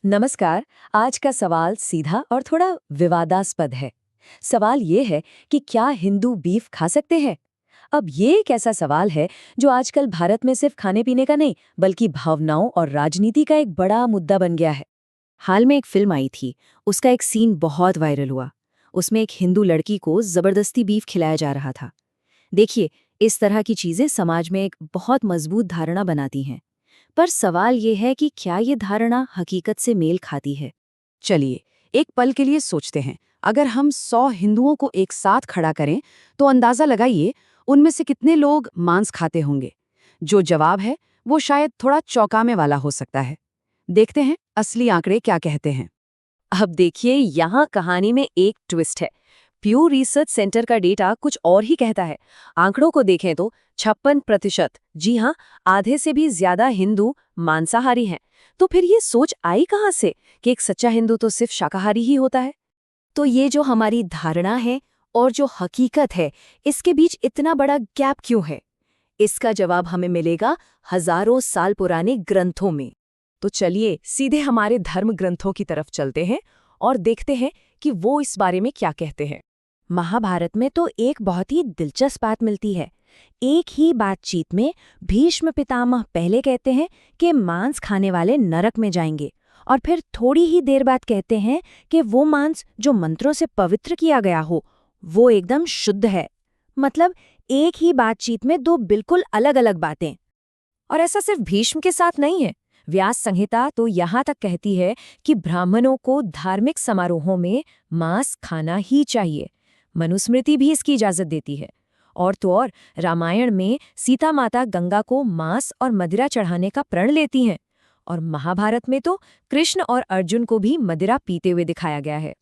नमस्कार। आज का सवाल सीधा और थोड़ा विवादास्पद है। सवाल ये है कि क्या हिंदू बीफ खा सकते हैं? अब ये एक ऐसा सवाल है जो आजकल भारत में सिर्फ खाने पीने का नहीं, बल्कि भावनाओं और राजनीति का एक बड़ा मुद्दा बन गया है। हाल में एक फिल्म आई थी, उसका एक सीन बहुत वायरल हुआ। उसमें एक हिंदू लड़की को जबरदस्ती बीफ खिलाया जा रहा था। देखिए, इस तरह की चीजें समाज में एक बहुत मजबूत धारणा बनाती हैं। पर सवाल ये है कि क्या ये धारणा हकीकत से मेल खाती है? चलिए, एक पल के लिए सोचते हैं। अगर हम 100 हिंदुओं को एक साथ खड़ा करें, तो अंदाजा लगाइए उनमें से कितने लोग मांस खाते होंगे। जो जवाब है, वो शायद थोड़ा चौंकाने वाला हो सकता है। देखते हैं असली आंकड़े क्या कहते हैं। अब देखिए, यहाँ कहानी में एक ट्विस्ट है। प्यू रिसर्च सेंटर का डेटा कुछ और ही कहता है। आंकड़ों को देखें तो 56%, जी हाँ, आधे से भी ज्यादा हिंदू मांसाहारी हैं। तो फिर ये सोच आई कहाँ से कि एक सच्चा हिंदू तो सिर्फ शाकाहारी ही होता है? तो ये जो हमारी धारणा है और जो हकीकत है, इसके बीच इतना बड़ा गैप क्यों है? इसका जवाब हमें मिलेगा हजारों साल पुराने ग्रंथों में। तो चलिए सीधे हमारे धर्म ग्रंथों की तरफ चलते हैं और देखते हैं कि वो इस बारे में क्या कहते हैं। महाभारत में तो एक बहुत ही दिलचस्प बात मिलती है। एक ही बातचीत में भीष्म पितामह पहले कहते हैं कि मांस खाने वाले नरक में जाएंगे, और फिर थोड़ी ही देर बाद कहते हैं कि वो मांस जो मंत्रों से पवित्र किया गया हो, वो एकदम शुद्ध है। मतलब एक ही बातचीत में दो बिल्कुल अलग अलग बातें। और ऐसा सिर्फ भीष्म के साथ नहीं है। व्यास संहिता तो यहाँ तक कहती है कि ब्राह्मणों को धार्मिक समारोहों में मांस खाना ही चाहिए। मनुस्मृति भी इसकी इजाजत देती है। और तो और रामायण में सीता माता गंगा को मांस और मदिरा चढ़ाने का प्रण लेती हैं। और महाभारत में तो कृष्ण और अर्जुन को भी मदिरा पीते हुए दिखाया गया है।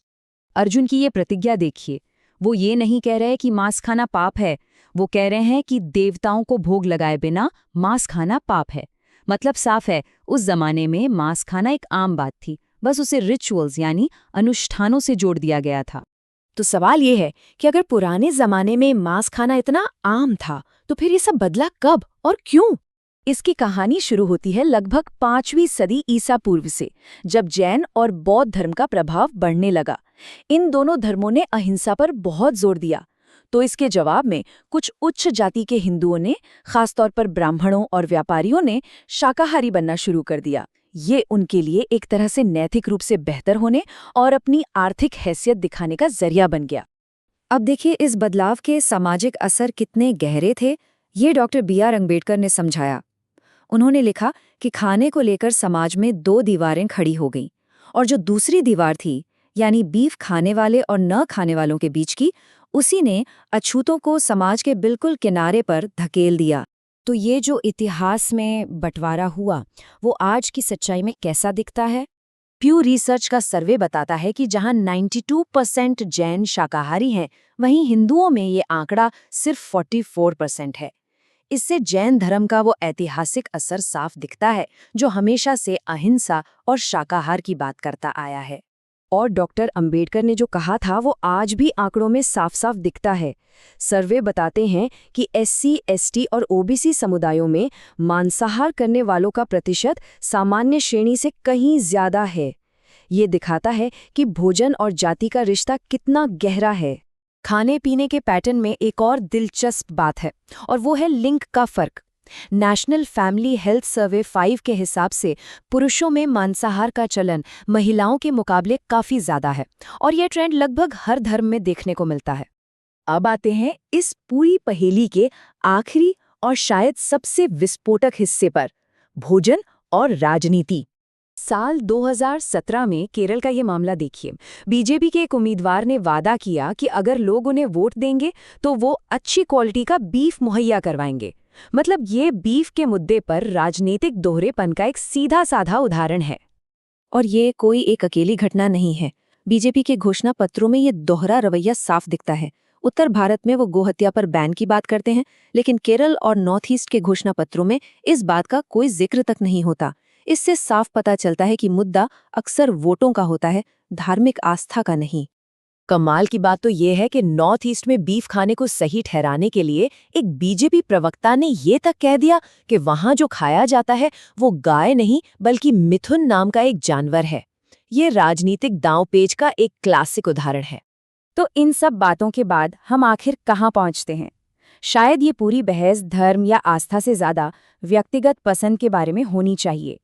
अर्जुन की ये प्रतिज्ञा देखिए, वो ये नहीं कह रहे कि मांस खाना पाप है, वो कह रहे हैं कि देवताओं को भोग लगाए बिना मांस खाना पाप है। मतलब साफ है, उस जमाने में मांस खाना एक आम बात थी, बस उसे रिचुअल्स यानी अनुष्ठानों से जोड़ दिया गया था। तो सवाल ये है कि अगर पुराने जमाने में मांस खाना इतना आम था, तो फिर ये सब बदला कब और क्यों? इसकी कहानी शुरू होती है लगभग 5वीं सदी ईसा पूर्व से, जब जैन और बौद्ध धर्म का प्रभाव बढ़ने लगा। इन दोनों धर्मों ने अहिंसा पर बहुत जोर दिया। तो इसके जवाब में कुछ उच्च जाति के हिंदुओं ने, खासतौर पर ब्राह्मणों और व्यापारियों ने, शाकाहारी बनना शुरू कर दिया। ये उनके लिए एक तरह से नैतिक रूप से बेहतर होने और अपनी आर्थिक हैसियत दिखाने का जरिया बन गया। अब देखिए, इस बदलाव के सामाजिक असर कितने गहरे थे, ये डॉक्टर B.R. अम्बेडकर ने समझाया। उन्होंने लिखा कि खाने को लेकर समाज में 2 दीवारें खड़ी हो गईं, और जो दूसरी दीवार थी, यानी बीफ खाने वाले और न खाने वालों के बीच की, उसी ने अछूतों को समाज के बिल्कुल किनारे पर धकेल दिया। तो ये जो इतिहास में बंटवारा हुआ, वो आज की सच्चाई में कैसा दिखता है? प्यू रिसर्च का सर्वे बताता है कि जहां 92% जैन शाकाहारी हैं, वहीं हिंदुओं में ये आंकड़ा सिर्फ 44% है। इससे जैन धर्म का वो ऐतिहासिक असर साफ दिखता है, जो हमेशा से अहिंसा और शाकाहार की बात करता आया है। और डॉक्टर अंबेडकर ने जो कहा था, वो आज भी आंकड़ों में साफ साफ दिखता है। सर्वे बताते हैं कि SC, ST और OBC समुदायों में मांसाहार करने वालों का प्रतिशत सामान्य श्रेणी से कहीं ज्यादा है। ये दिखाता है कि भोजन और जाति का रिश्ता कितना गहरा है। खाने पीने के पैटर्न में एक और दिलचस्प बात है, और वो है लिंग का फर्क। नेशनल फैमिली हेल्थ सर्वे 5 के हिसाब से पुरुषों में मांसाहार का चलन महिलाओं के मुकाबले काफी ज्यादा है, और यह ट्रेंड लगभग हर धर्म में देखने को मिलता है। अब आते हैं इस पूरी पहेली के आखिरी और शायद सबसे विस्फोटक हिस्से पर, भोजन और राजनीति। साल 2017 में केरल का ये मामला देखिए। बीजेपी के एक उम्मीदवार ने वादा किया कि अगर लोग उन्हें वोट देंगे तो वो अच्छी क्वालिटी का बीफ मुहैया करवाएंगे। मतलब ये बीफ के मुद्दे पर राजनीतिक दोहरेपन का एक सीधा साधा उदाहरण है। और ये कोई एक अकेली घटना नहीं है। बीजेपी के घोषणा पत्रों में ये दोहरा रवैया साफ दिखता है। उत्तर भारत में वो गोहत्या पर बैन की बात करते हैं, लेकिन केरल और नॉर्थ ईस्ट के घोषणा पत्रों में इस बात का कोई जिक्र तक नहीं होता। इससे साफ पता चलता है कि मुद्दा अक्सर वोटों का होता है, धार्मिक आस्था का नहीं। कमाल की बात तो ये है कि नॉर्थ ईस्ट में बीफ खाने को सही ठहराने के लिए एक बीजेपी प्रवक्ता ने ये तक कह दिया कि वहां जो खाया जाता है वो गाय नहीं बल्कि मिथुन नाम का एक जानवर है। ये राजनीतिक दांवपेच का एक क्लासिक उदाहरण है। तो इन सब बातों के बाद हम आखिर कहाँ पहुँचते हैं? शायद ये पूरी बहस धर्म या आस्था से ज्यादा व्यक्तिगत पसंद के बारे में होनी चाहिए।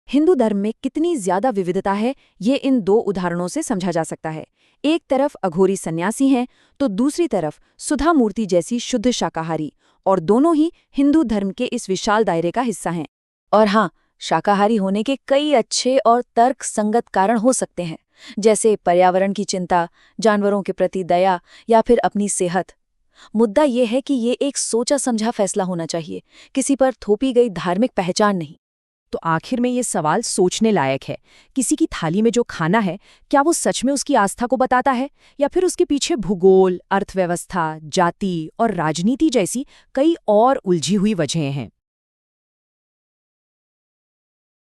हिंदू धर्म में कितनी ज्यादा विविधता है, ये इन दो उदाहरणों से समझा जा सकता है। एक तरफ अघोरी सन्यासी हैं, तो दूसरी तरफ सुधा मूर्ति जैसी शुद्ध शाकाहारी, और दोनों ही हिंदू धर्म के इस विशाल दायरे का हिस्सा हैं। और हाँ, शाकाहारी होने के कई अच्छे और तर्क संगत कारण हो सकते हैं, जैसे पर्यावरण की चिंता, जानवरों के प्रति दया या फिर अपनी सेहत। मुद्दा ये है कि ये एक सोचा समझा फैसला होना चाहिए, किसी पर थोपी गई धार्मिक पहचान नहीं। तो आखिर में ये सवाल सोचने लायक है, किसी की थाली में जो खाना है, क्या वो सच में उसकी आस्था को बताता है, या फिर उसके पीछे भूगोल, अर्थव्यवस्था, जाति और राजनीति जैसी कई और उलझी हुई वजहें हैं।